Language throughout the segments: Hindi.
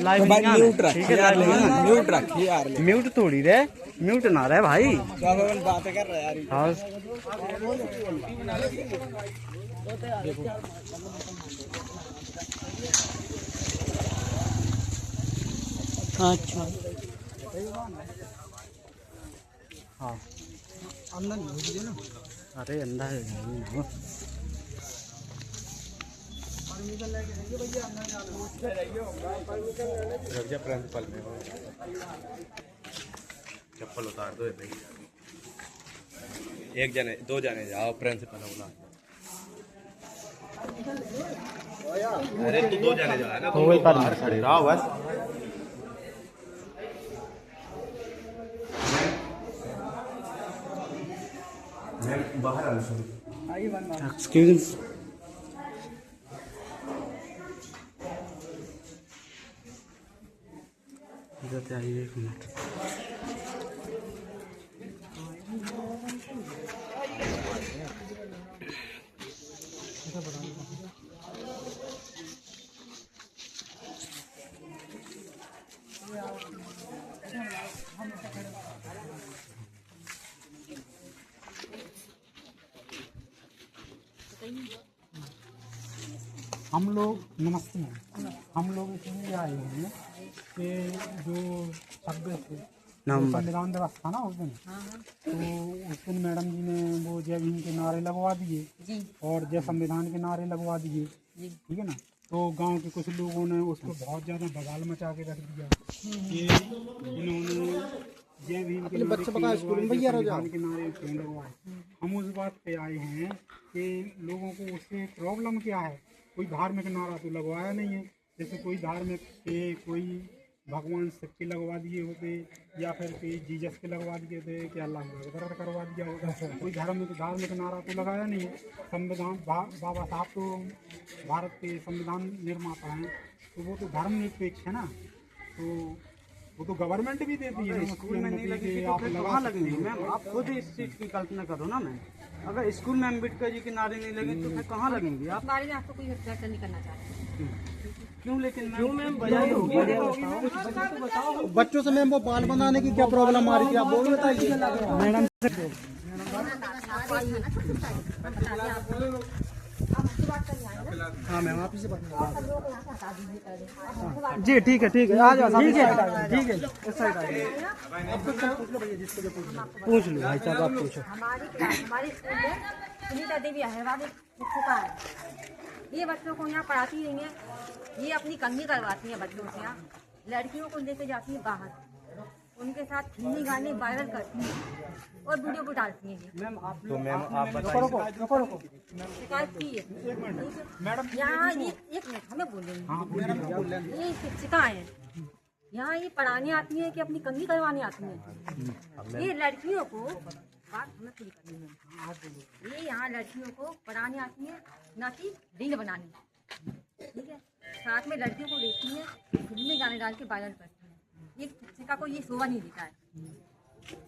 लाइव म्यूट रखिए यार, म्यूट रखिए यार, म्यूट थोड़ी रे, म्यूट ना रहे भाई, बातें कर रहे यार। हाँ अच्छा हाँ अंदर नहीं हो ना। अरे अंधा है प्रिंसिपल में चप्पल उतार दो, एक जने दो जने जाओ, प्रिंसिपल बोला। अरे तू दो जने जाओ ना, तुम लोग बाहर खड़े रहो बस। मैं बाहर आ रहा हूँ। एक्सक्यूज आइए, एक मिनट। हम लोग नमस्ते मैम, हम लोग इसलिए आए हैं कि जो 26 संविधान दिवस था ना उस दिन, तो उस दिन मैडम जी ने वो जय भीम के नारे लगवा दिए और जय संविधान के नारे लगवा दिए, ठीक है ना। तो गांव के कुछ लोगों ने उसको बहुत ज़्यादा बवाल मचा के रख दिया कि इन्होंने जय भीम के नारे संविधान के नारे क्यों लगवाए। हम उस बात पे आए हैं कि लोगों को उससे प्रॉब्लम क्या है। कोई धार्मिक नारा तो लगवाया नहीं है, जैसे कोई धार्मिक के कोई भगवान शिव के लगवा दिए होते या फिर कोई जीसस के लगवा दिए थे, क्या अल्लाह अकबर करवा दिया होता। कोई धार्मिक नारा तो लगाया नहीं है। संविधान बाबा साहब तो भारत के संविधान निर्माता हैं, तो वो तो धर्मनिरपेक्ष है ना, तो वो तो गवर्नमेंट भी देती है। स्कूल में नहीं लगेगी तो फिर कहाँ लगेंगी मैम? आप खुद इस चीज़ की कल्पना करो ना मैम। अगर स्कूल में अम्बेडकर जी के नारे नहीं लगे तो फिर कहाँ लगेंगे आप? बारे में आपको कोई चर्चा नहीं करना चाहते क्यों? लेकिन क्यों मैम बजाई होगी? बच्चों से मैम वो बाल बनाने की क्या प्रॉब्लम आ रही थी, आप वो भी बताइए मैडम। हाँ मैम, आप ही से बात जी ठीक है आ जाओ, ठीक है इस साइड पूछ लो भाई साहब, आप पूछो। हमारे स्कूल में सुनीता देवी अहरवाल एक शिक्षिका है। ये बच्चों को यहाँ पढ़ाती नहीं है, ये अपनी कंघी करवाती है बच्चों से। यहाँ लड़कियों को लेकर जाती है बाहर, उनके साथ फिल्मी गाने वायरल करती हैं और वीडियो को डालती हैं। मैम आप तो मैम आप रुको शिकायत की है मैडम। यहाँ ये एक मिनट हमें बोलेंगे, ये शिक्षिका है, यहाँ ये पढ़ाने आती है कि अपनी कंघी करवाने आती है। ये लड़कियों को बात हमें पूरी करनी है। ये यहाँ लड़कियों को पढ़ाने आती है, ना कि रील बनाने, ठीक है। साथ में लड़कियों को देखती है, फिल्मी गाने डाल के वायरल करती है। ये शिक्षिका को ये शोभा नहीं देता है,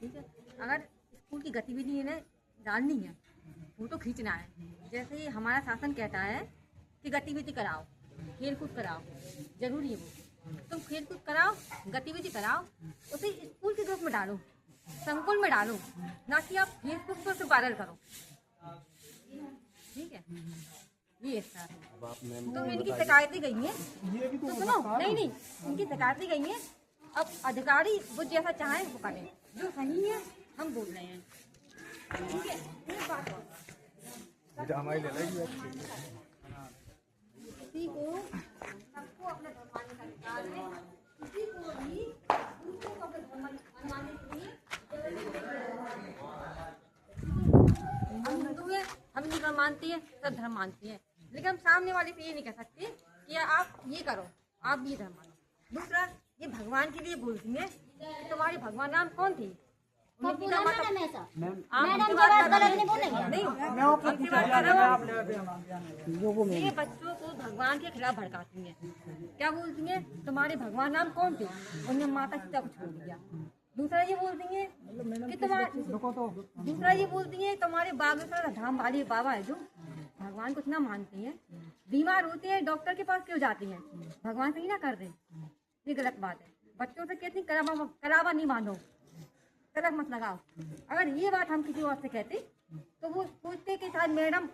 ठीक है। अगर स्कूल की गतिविधि इन्हें डालनी है, फोटो खींचना है, जैसे ये हमारा शासन कहता है कि गतिविधि कराओ, खेल कूद कराओ, जरूरी है वो। तुम खेल कूद कराओ, गतिविधि कराओ, उसे स्कूल के ग्रुप में डालो, संकुल में डालो, ना कि आप फेसबुक पर उसे वायरल करो, ठीक है। ये तो इनकी शिकायतें गई हैं, तो सुनो, नहीं इनकी शिकायतें गई हैं। अब अधिकारी वो जैसा चाहें वो करें, जो सही है हम बोल रहे हैं, ठीक है। एक बात और, हमारी ले लेगी किसी को सबको अपना धर्म मानने का अधिकार है, किसी को भी दूसरों को अपना धर्म मानने के लिए हम हिंदू हैं, हम हिंदू धर्म मानते हैं, सब धर्म मानते हैं, लेकिन हम सामने वाले से ये नहीं कह सकते कि आप ये करो, आप ये धर्म मानो। दूसरा, ये भगवान के लिए बोलती है कि तुम्हारे भगवान नाम कौन थे? ये बच्चों को भगवान के खिलाफ भड़काती हैं। क्या बोलती हैं? तुम्हारे भगवान नाम कौन थे? उन्हें माता पिता को छोड़ दिया। दूसरा ये बोलती हैं कि तुम्हारे बागेश्वर धाम वाले बाबा है जो भगवान को इतना मानते हैं, बीमार होते हैं डॉक्टर के पास क्यों जाती हैं? भगवान से ही ना कर दे, ये गलत बात है। बच्चों से कहती कलावा नहीं बांधो, कलक मत लगाओ। अगर ये बात हम किसी और से कहते तो वो सोचते कि शायद मैडम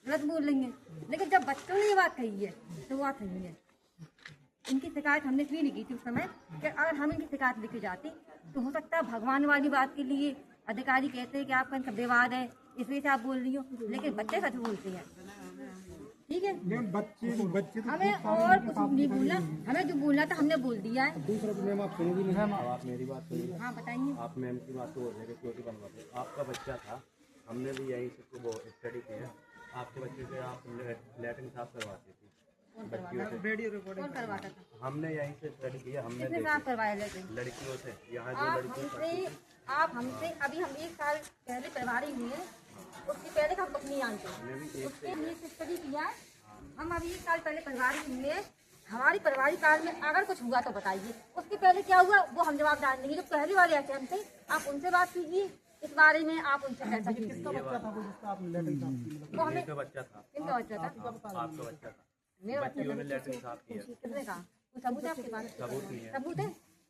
गलत बोल रही हैं, लेकिन जब बच्चों ने ये बात कही है तो बात नहीं है। इनकी शिकायत हमने इसलिए नहीं की थी उस समय कि अगर हम इनकी शिकायत लेके जाते तो हो सकता है भगवान वाली बात के लिए अधिकारी कहते हैं कि आपका इनका विवाद है, इस वजह से आप बोल रही हो, लेकिन बच्चे सच बोलते हैं। ठीक है, बच्चे हमें और कुछ नहीं बोलना, हमें जो बोलना था हमने बोल दिया है। मैम आप सुनोगी नहीं? आप मेरी बात सुनिए। हाँ बताइए। आप मैम की बात तो बोल रहे हैं कि चोटी बनवाते, आपका बच्चा था, हमने भी यहीं से वो स्टडी किया। आपके बच्चे से आप लैट्रिन साफ करवाती थी, कौन करवाता था? हमने यहीं से स्टडी किया। हमने किसने साफ करवाया लड़कियों से, यहाँ आप हमसे अभी हम 1 साल पहले प्रभारी हुए हैं, उसके पहले हम कुछ नहीं जानते, उसके लिए स्टडी किया है। हम अभी 1 साल पहले प्रभारी हुए हैं, हमारी प्रभारी काल में अगर कुछ हुआ तो बताइए, उसके पहले क्या हुआ वो हम जवाब डाल देंगे। जो पहले वाले आते हमसे, आप उनसे बात कीजिए इस बारे में, आप उनसे चर्चा कीजिए। किसका बच्चा था वो जिसका आपने लैट्रिन साफ की? वो हमें इनका बच्चा था, इनका बच्चा था, आपका बच्चा था, मेरा बच्चा बच्चियों ने था। लैट्रिन साफ किया। किसने कहा? वो सबूत है आपके पास? सबूत नहीं है। सबूत है?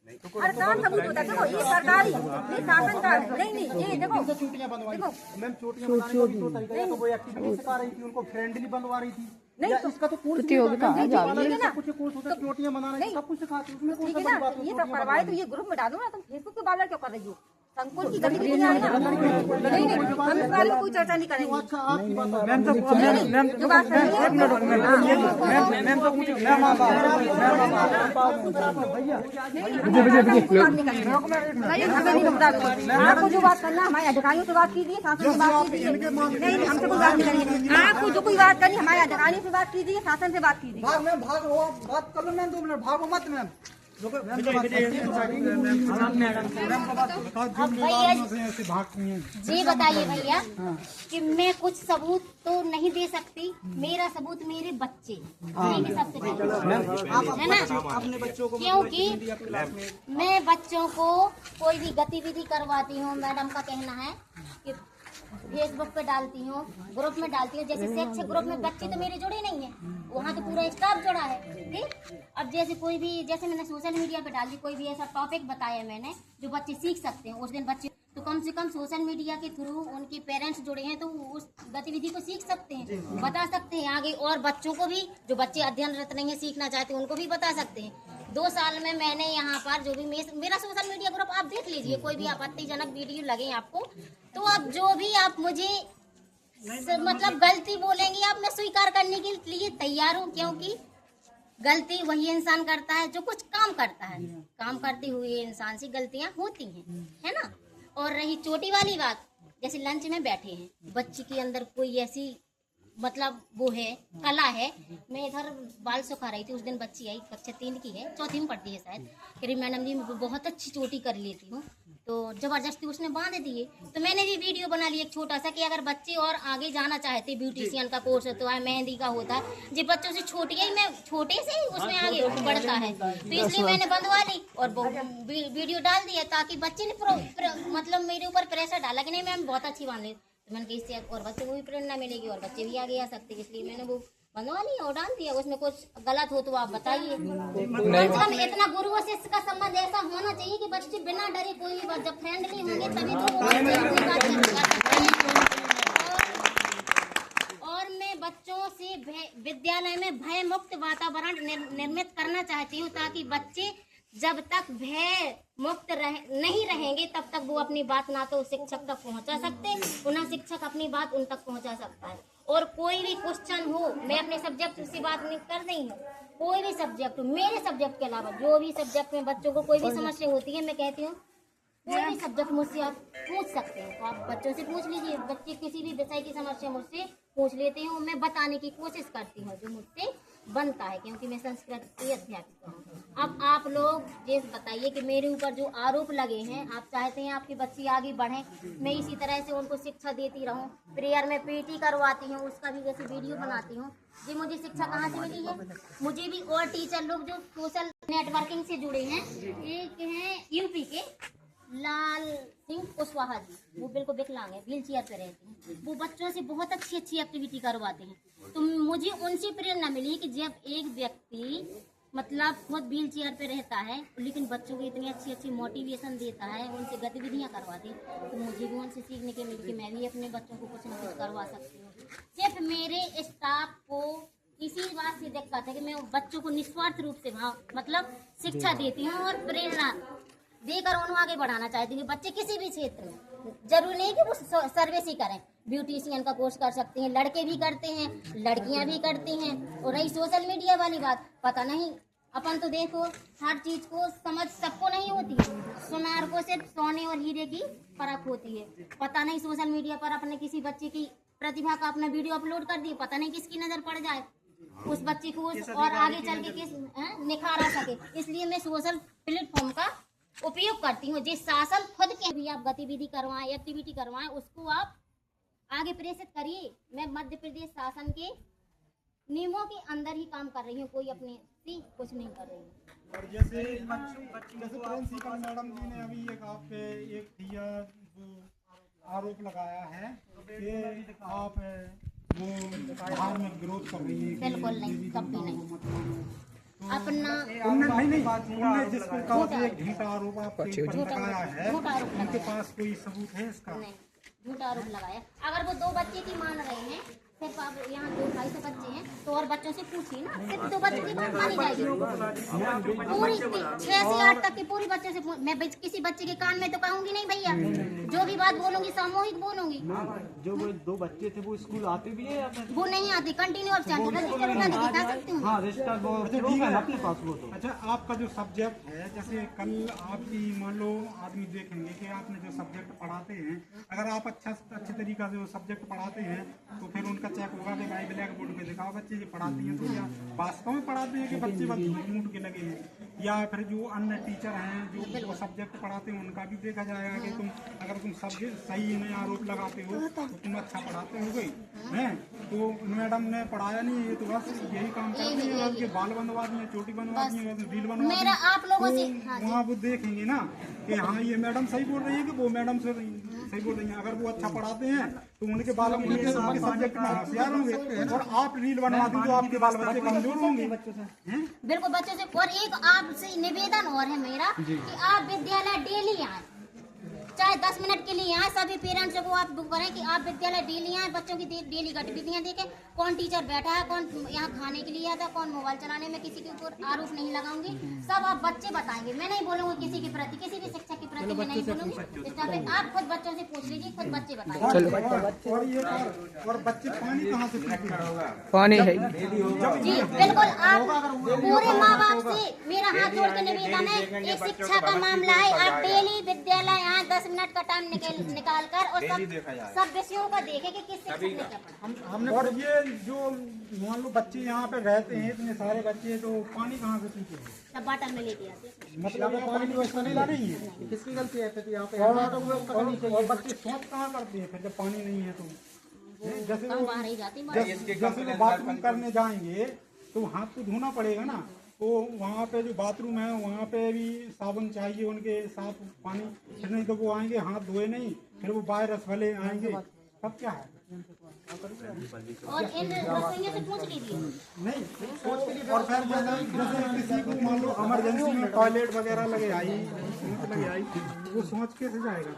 हर काम सबूत होता है। देखो ये सरकारी, ये शासन का है। नहीं ये देखो चोटियां बनवाई देखो मैम, चोटियां बनाने का भी तो तरीका है। तो वो एक्टिविटी सिखा रही थी उनको, फ्रेंडली बनवा रही थी। नहीं या तो इसका तो कोर्स प्रतियोगिता है, सब कुछ कोर्स होता है, चोटियां बनाना सब कुछ सिखाते हैं। उसमें कौन ठीक सा है बड़ी बात ना, है? ये सब करवाए तो ये ग्रुप में डालो ना। तुम फेसबुक पे वायरल क्यों कर रही हो? संकुल की गतिविधि नहीं, हम इस बारे में कोई चर्चा नहीं करेंगे। अच्छा आपकी बात है। मैम तो मैम जो बात कर रही है मैम तो कुछ मैम आपको जो बात करना हमारे अधिकारियों से बात कीजिए, शासन से बात कीजिए। नहीं हमसे कोई बात नहीं करेंगे। आपको जो कोई बात करनी हमारे अधिकारियों से बात कीजिए, शासन से बात कीजिए। भाग मैम, भाग हो, बात कर लो मैम, 2 मिनट भागो मत मैम। अब भैया जी बताइए भैया कि मैं कुछ सबूत तो नहीं दे सकती, मेरा सबूत मेरे बच्चे, ठीक है सबसे पहले, है ना? अपने बच्चों को क्योंकि मैं बच्चों को कोई भी गतिविधि करवाती हूँ, मैडम का कहना है कि फेसबुक पे डालती हूँ, ग्रुप में डालती हूँ। जैसे शैक्षिक ग्रुप में बच्चे तो मेरे जुड़े नहीं है, वहाँ तो पूरा स्टाफ जुड़ा है, ठीक। अब जैसे कोई भी, जैसे मैंने सोशल मीडिया पे डाल दी, कोई भी ऐसा टॉपिक बताया मैंने जो बच्चे सीख सकते हैं, उस दिन बच्चे तो कम से कम सोशल मीडिया के थ्रू उनके पेरेंट्स जुड़े हैं तो उस गतिविधि को सीख सकते हैं, बता सकते हैं आगे। और बच्चों को भी, जो बच्चे अध्ययनरत नहीं है, सीखना चाहते हैं, उनको भी बता सकते हैं। 2 साल में मैंने यहाँ पर जो भी मेरा सोशल मीडिया ग्रुप आप देख लीजिए, कोई भी आपत्तिजनक वीडियो लगे आपको तो आप जो भी आप मुझे मतलब गलती बोलेंगी आप, मैं स्वीकार करने के लिए तैयार हूँ। क्योंकि गलती वही इंसान करता है जो कुछ काम करता है, काम करते हुए इंसान से गलतियाँ होती हैं, है ना। और रही चोटी वाली बात, जैसे लंच में बैठे हैं, बच्ची के अंदर कोई ऐसी मतलब वो है, कला है। मैं इधर बाल सुखा रही थी, उस दिन बच्ची आई, कक्षा 3 की है, 4थी में पढ़ती है शायद, कह रही मैडम जी मैं बहुत अच्छी चोटी कर लेती हूँ। तो जबरदस्ती उसने बांध दिए, तो मैंने भी वीडियो बना ली एक छोटा सा कि अगर बच्चे और आगे जाना चाहते, ब्यूटिशियन का कोर्स होता है, मेहंदी का होता है, जो बच्चों से छोटी है, मैं छोटे से ही उसमें आगे बढ़ता है, तो इसलिए मैंने बंधवा ली और वीडियो डाल दिया, ताकि बच्चे ने मतलब मेरे ऊपर प्रेशर डाला कि नहीं मैम बहुत अच्छी बांध ली। तो मैंने कहा इससे और बच्चों को भी प्रेरणा मिलेगी और बच्चे भी आगे आ सकते, इसलिए मैंने वो बनवा लिया और डाल दिया। उसमें कुछ गलत हो तो आप बताइए। कम से कम इतना गुरु और शिष्य का संबंध ऐसा होना चाहिए कि बच्चे बिना डरे, कोई भी जब फ्रेंडली होंगे तभी तो। और मैं बच्चों से विद्यालय में भय मुक्त वातावरण निर्मित करना चाहती हूँ, ताकि बच्चे जब तक भय मुक्त नहीं रहेंगे तब तक वो अपनी बात ना तो शिक्षक तक पहुंचा सकते, ना शिक्षक अपनी बात उन तक पहुंचा सकता है। और कोई भी क्वेश्चन हो, मैं अपने सब्जेक्ट से बात नहीं कर रही हूँ, कोई भी सब्जेक्ट हो, मेरे सब्जेक्ट के अलावा जो भी सब्जेक्ट में बच्चों को कोई भी समस्या होती है, मैं कहती हूँ कोई भी सब्जेक्ट मुझसे आप पूछ सकते हैं, तो आप बच्चों से पूछ लीजिए। बच्चे किसी भी विषय की समस्या मुझसे पूछ लेते हैं, मैं बताने की कोशिश करती हूँ जो मुझसे बनता है, क्योंकि मैं संस्कृत की अध्यापिका हूँ। अब आप लोग ये बताइए कि मेरे ऊपर जो आरोप लगे हैं, आप चाहते हैं आपकी बच्ची आगे बढ़े, मैं इसी तरह से उनको शिक्षा देती रहूं, प्रेयर में पीटी करवाती हूँ, उसका भी जैसे वीडियो बनाती हूँ। जी मुझे शिक्षा कहाँ से मिली है? मुझे भी और टीचर लोग जो सोशल नेटवर्किंग से जुड़े हैं, एक हैं यूपी के, लाल सिंह कुशवाहा जी, वो बिल्कुल विकलांग है, व्हील चेयर पे रहते हैं। वो बच्चों से बहुत अच्छी अच्छी एक्टिविटी करवाते हैं। तो मुझे उनसे प्रेरणा मिली कि जब एक व्यक्ति मतलब खुद व्हील चेयर पे रहता है लेकिन बच्चों को इतनी अच्छी अच्छी मोटिवेशन देता है, उनसे गतिविधियां करवाते हैं, तो मुझे भी उनसे सीखने के मिली कि मैं भी अपने बच्चों को कुछ ना कुछ करवा सकती हूँ। सिर्फ मेरे स्टाफ को इसी बात से दिक्कत है कि मैं बच्चों को निस्वार्थ रूप से मतलब शिक्षा देती हूँ और प्रेरणा देकर उन्हें आगे बढ़ाना चाहती हूँ। बच्चे किसी भी क्षेत्र में, जरूरी नहीं कि वो सर्विस ही करें, ब्यूटिशियन का कोर्स कर सकते हैं, लड़के भी करते हैं, लड़कियां भी करती हैं। और रही सोशल मीडिया वाली बात, पता नहीं अपन तो देखो हर चीज को समझ सबको नहीं होती है। सुनार को सिर्फ सोने और हीरे की परख होती है। पता नहीं सोशल मीडिया पर अपने किसी बच्चे की प्रतिभा का अपना वीडियो अपलोड कर दिए, पता नहीं किसकी नजर पड़ जाए, उस बच्चे को और आगे चल के किस निखारा सके। इसलिए मैं सोशल प्लेटफॉर्म का उपयोग करती हूँ। जिस शासन खुद के भी आप गतिविधि करवाएं, एक्टिविटी करवाएं, उसको आप आगे प्रेषित करिए। मैं मध्य प्रदेश शासन के नियमों के अंदर ही काम कर रही हूँ, कोई अपने से कुछ नहीं कर रही हूँ। और जैसे प्रिंसिपल मैडम जी ने अभी एक आप पे एक दिया जो आरोप लगाया है कि आप वो बाहर में विरोध कर रही है। बिल्कुल नहीं, कभी नहीं। अपना उन्होंने जिस प्रकार से एक झूठा आरोप आपके ऊपर लगाया है, उनके पास कोई सबूत है इसका? नहीं, झूठा आरोप लगाया। अगर वो 2 बच्चे की मान रहे हैं, सिर्फ आप यहाँ 2-2.5 बच्चे हैं तो और बच्चों से पूछिए ना, सिर्फ 2 बच्चों की बात मानी जाएगी। पूरी 6 से 8 तक की पूरी बच्चों से मैं किसी बच्चे के कान में तो कहूंगी नहीं भैया, जो भी बात बोलूंगी सामूहिक बोलूंगी। जो वो 2 बच्चे थे वो स्कूल आते भी है या फिर वो नहीं आती, कंटिन्यू एब्सेंट है। रजिस्टर उठा के दिखा सकती हूँ। हाँ रजिस्टर वो होगा ना अपने पास वो तो। अच्छा, आपका जो सब्जेक्ट है, जैसे कल आपकी मान लो आदमी देखेंगे कि आपने जो सब्जेक्ट पढ़ाते हैं, अगर आप अच्छे तरीका से वो सब्जेक्ट पढ़ाते हैं तो फिर उनका चेक होगा कि भाई ब्लैक बोर्ड पे दिखाओ बच्चे जो पढ़ाती हैं तो क्या वास्तव में पढ़ाते हैं कि बच्चे बस मूड के लगे हैं, या फिर जो अन्य टीचर हैं जो वो सब्जेक्ट पढ़ाते हैं उनका भी देखा जाएगा कि तुम अगर तुम सब्जेक्ट सही में आरोप लगाते हो तो तुम अच्छा पढ़ाते हो गई हैं। तो मैडम ने पढ़ाया नहीं, ये तो बस यही काम करती है कि बाल बनवा दिए, चोटी बनवा दिए, रील बनवा मेरा आप लोगों से वहाँ वो देखेंगे ना कि हाँ ये मैडम सही बोल रही है कि वो मैडम से सही बोल रही है। अगर वो अच्छा पढ़ाते हैं तो उनके बाल सब्जेक्ट में होशियार होंगे, और आप रील बनवा दी तो आपके बाल बच्चे कमजोर होंगे। बिल्कुल बच्चों से। और एक आपसे निवेदन और है मेरा कि आप विद्यालय डेली आए, चाहे 10 मिनट के लिए आए। सभी पेरेंट्स को आप बुक करें कि आप विद्यालय डेली आए, बच्चों की डेली गतिविधियां देखें, कौन टीचर बैठा है, कौन यहाँ खाने के लिए आता, कौन मोबाइल चलाने में। किसी के ऊपर आरोप नहीं लगाऊंगी, सब आप बच्चे बताएंगे। मैं नहीं बोलूंगी किसी के प्रति, किसी भी शिक्षक के प्रति मैं नहीं बोलूंगी। इस तरह आप खुद बच्चों से पूछ लीजिए, खुद बच्चे बताएंगे। और बच्चे पानी कहाँ से पीते हैं? पानी है जी बिल्कुल। आप पूरे माँ बाप से मेरा हाथ जोड़ के निवेदन है, एक शिक्षा का मामला है, आप डेली विद्यालय यहाँ 10 मिनट का टाइम निकाल कर और सब विषयों का देखें कि किस शिक्षक ने क्या पढ़ा। हमने और ये जो मान लो बच्चे यहाँ पे रहते हैं, इतने सारे बच्चे, तो पानी कहाँ से पीते हैं? सब बाटल में लेके आते हैं। मतलब पानी की व्यवस्था नहीं है। किसकी गलती है फिर यहाँ पे? और बच्चे शौच कहाँ करते हैं फिर जब पानी नहीं है तो? जैसे हम बाहर ही जाते हैं। जैसे वो बाथरूम करने जाएंगे तो हाथ तो धोना पड़ेगा ना, तो वहाँ पे जो बाथरूम है वहाँ पे भी साबुन चाहिए, उनके साफ पानी, फिर नहीं तो वो आएंगे हाथ धोए नहीं, फिर वो वायरस वाले आएंगे, तब क्या है? और इन रसोइयों से पूछ लीजिए। नहीं सोच के लिए। और फिर जैसे किसी को मान लो इमरजेंसी में टॉयलेट वगैरह लगे आई, वो सोच के से जाएगा।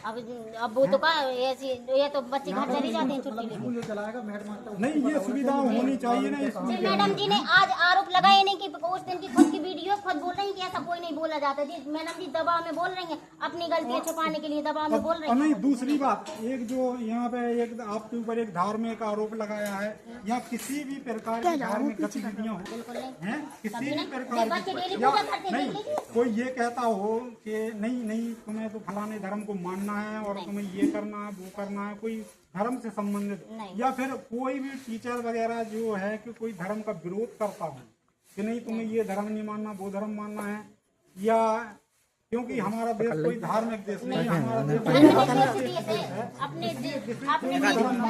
अब वो तो का ऐसी, ये तो बच्चे घर चले जाते हैं छुट्टी लेके। चलाएगा मैडम। नहीं, ये सुविधा होनी चाहिए ना। मैडम जी ने आज आरोप लगाए नहीं कि उस दिन की खुद की वीडियो खुद बोल रही है कि ऐसा कोई नहीं बोला जाता जी। मैडम जी दबाव में बोल रही हैं, अपनी गलतियां छुपाने के लिए दबाव में बोल रही हैं। नहीं, दूसरी बात, एक जो यहाँ पे एक आपके ऊपर एक धार्मिक आरोप लगाया है, या किसी भी प्रकार की धार्मिक गतिविधियाँ हैं, किसी भी प्रकार की, नहीं कोई ये कहता हो कि नहीं तुम्हें तो फलाने धर्म को मानना है और तुम्हें ये करना है वो करना है, कोई धर्म से संबंधित, या फिर कोई भी टीचर वगैरह जो है कि कोई धर्म का विरोध करता हो कि नहीं तुम्हें ये धर्म नहीं मानना वो धर्म मानना है, या क्योंकि हमारा देश कोई धार्मिक देश नहीं है, हमारा देश अपने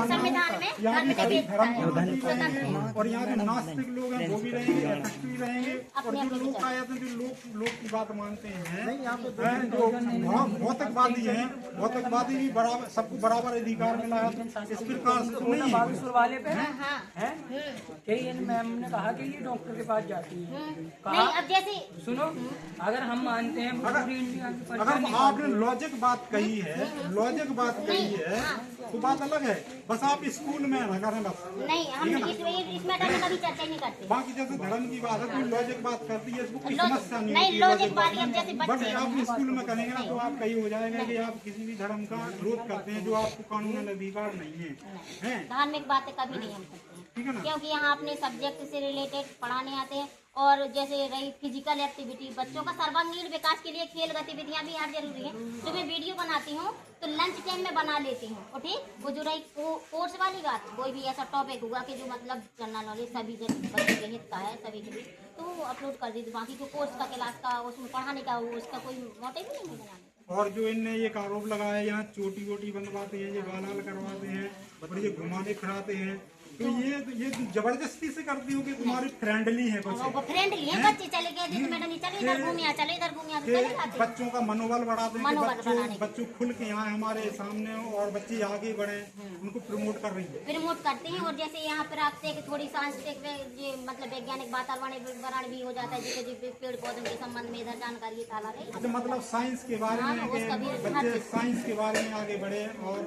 संविधान में धर्म की विविधता है, स्वतंत्र है। और यहाँ जो नास्तिक लोग हैं वो भी रहेंगे, एथिस्ट भी रहेंगे, और जो लोग आए थे जो लोग की बात मानते हैं, जो भौतिकवादी हैं, भौतिकवादी भी बराबर, सबको बराबर अधिकार मिला है, इस प्रकार से तो नहीं है। वाले पे है मैम ने कहा कि ये डॉक्टर के पास जाती है। नहीं, अब जैसे सुनो, अगर हम मानते हैं पूरी इंडिया की अगर आपने लॉजिक बात कही है, तो बात अलग है। बस आप स्कूल में ना करें बस। नहीं, हम इस मैटर में कभी चर्चा नहीं करते। बाकी जैसे धर्म की बात है, कोई लॉजिक बात करती है, इसको कोई समस्या नहीं नहीं, लॉजिक बात अब जैसे बट बच्चे आप स्कूल में करेंगे ना तो आप कहीं हो जाएगा कि आप किसी भी धर्म का विरोध करते हैं जो आपको कानून अधिकार नहीं है, धार्मिक बातें कभी नहीं हम करते हैं, ठीक है ना। क्योंकि यहाँ अपने सब्जेक्ट से रिलेटेड पढ़ाने आते हैं। और जैसे रही फिजिकल एक्टिविटी, बच्चों का सर्वांगीण विकास के लिए खेल गतिविधियाँ भी यहाँ जरूरी है। तो मैं वीडियो बनाती हूँ तो लंच टाइम में बना लेती हूँ, और ठीक वो जो रही कोर्स वाली बात, कोई भी ऐसा टॉपिक हुआ कि जो मतलब जनरल नॉलेज सभी बच्चे के हित का है, सभी के लिए, तो वो अपलोड कर दी। बाकी जो कोर्स का क्लास का उसमें पढ़ाने का उसका कोई मोटिव ही नहीं है बनाने। और जो इनने ये आरोप लगाया यहाँ चोटी वोटी बनवाते हैं, ये बाल करवाते हैं और ये घुमाने फिराते हैं, तो ये जबरदस्ती से करती हूँ कि तुम्हारी फ्रेंडली है बच्चे, वो फ्रेंडली है, बच्चे चले गए जैसे मैडम चले इधर घूमिया, चले इधर घूमिया, तो चले जाते हैं। बच्चों का मनोबल बढ़ाते हैं मनोबल कि बढ़ाने के बच्चों खुल के यहाँ हमारे सामने और बच्चे आगे बढ़े, उनको प्रमोट कर रही है। प्रमोट करते हैं। और जैसे यहाँ पर आपसे कि थोड़ी सांस्कृतिक मतलब वैज्ञानिक वातावरण भी हो जाता है, जैसे पेड़ पौधों के संबंध में इधर जानकारी ताला रही। तो मतलब साइंस के बारे में बच्चे साइंस के बारे में आगे बढ़े और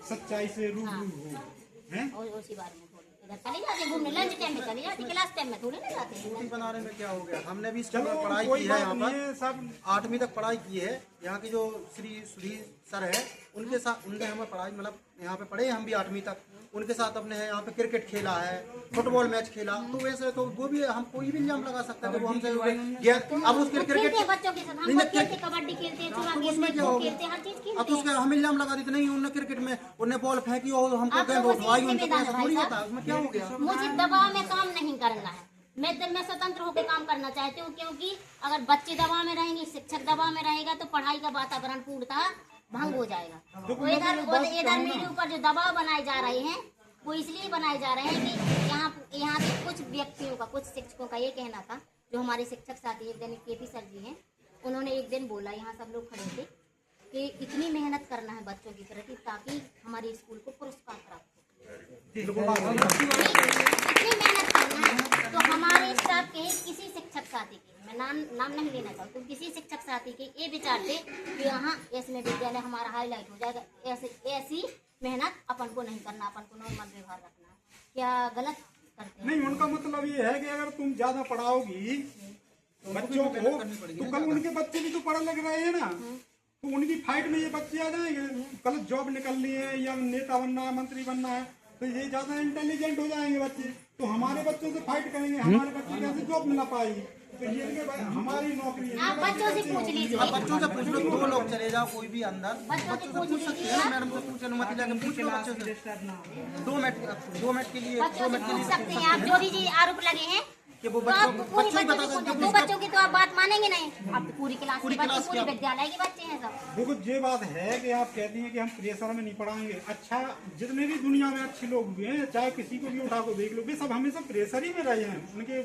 सच्चाई से रूबरू हो, हैं? और उसी बारे में थोड़ी इधर चले जाते हैं घूमने, लंच टाइम में चले जाते, क्लास टाइम में थोड़ी ना जाते हैं। मूर्ति बनाने में क्या हो गया, हमने भी स्कूल चलो में पढ़ाई कोई की है, बात यहाँ नहीं पर है, सब 8वीं तक पढ़ाई की है। यहाँ के जो श्री सुधीर सर है उनके साथ, उनने हमें पढ़ाई मतलब यहाँ पे पढ़े हम भी 8वीं तक, उनके साथ अपने यहाँ पे क्रिकेट खेला है, फुटबॉल मैच खेला। तो वैसे तो वो भी हम कोई भी इल्जाम लगा सकते हैं कि वो हमसे अब उसके क्रिकेट बच्चों के साथ हम खेलते, कबड्डी खेलते हैं, चूड़ा खेलते हैं, हर चीज खेलते अब तो उसके हम इल्जाम लगा देते नहीं, उन्होंने क्रिकेट में उन्हें बॉल फेंकी और हमको गेंद उठवाई, उनके पास थोड़ी होता है, उसमें क्या हो गया। मुझे दबाव में काम नहीं करना है, मैं स्वतंत्र होकर काम करना चाहती हूँ, क्योंकि अगर बच्चे दबाव में रहेंगे, शिक्षक दबाव में रहेगा तो पढ़ाई का वातावरण पूर्णतः भंग हो जाएगा। तो इधर मेरे ऊपर जो दबाव बनाए जा रहे हैं वो इसलिए बनाए जा रहे हैं कि यहाँ के कुछ व्यक्तियों का, कुछ शिक्षकों का ये कहना था, जो हमारे शिक्षक साथी एक दिन केपी सर जी हैं, उन्होंने एक दिन बोला, यहाँ सब लोग खड़े थे, कि इतनी मेहनत करना है बच्चों की प्रति ताकि हमारे स्कूल को पुरस्कार प्राप्त हो। इतनी मेहनत करना है तो हमारे स्टाफ के किसी शिक्षक साथी के, मैं नाम नहीं लेना चाहती, तो किसी शिक्षक साथी के ये विचार थे कि यहाँ ऐसे में विद्यालय हमारा हाईलाइट हो जाएगा, ऐसी मेहनत अपन को नहीं करना, अपन को नॉर्मल व्यवहार रखना। क्या गलत करते हैं? नहीं, उनका मतलब ये है कि अगर तुम ज्यादा पढ़ाओगी बच्चों को तो कल उनके बच्चे भी तो पढ़ने लग रहे हैं ना, तो उनकी फाइट में ये बच्चे आ जाएंगे। कल जॉब निकलनी है या नेता बनना है, मंत्री बनना है, तो ये ज्यादा इंटेलिजेंट हो जाएंगे बच्चे, तो हमारे बच्चों से फाइट करेंगे, हमारे बच्चे कैसे जॉब मिला पाएगी। तो ये हमारी नौकरी है। आप बच्चों से पूछ लीजिए, बच्चों से पूछ लो, 2 लोग चले जाओ कोई भी अंदर, बच्चों से पूछ सकते हैं, मैडम से पूछ अनुमति लेकर पूछ लो बच्चों से। 2 मिनट के लिए बच्चों से पूछ सकते हैं आप, जो भी जी आरोप लगे हैं कि वो तो आप पूरी बच्चों की तो आप बात मानेंगे नहीं। आप पूरी क्लास के बच्चे, पूरे विद्यालय के बच्चे हैं सब। देखो ये बात है कि आप कहती हैं कि हम प्रेशर में नहीं पढ़ाएंगे। अच्छा, जितने भी दुनिया में अच्छे लोग हुए हैं, चाहे किसी को भी उठा को देख लो, वे सब हमेशा प्रेशर ही में रहे हैं। उनके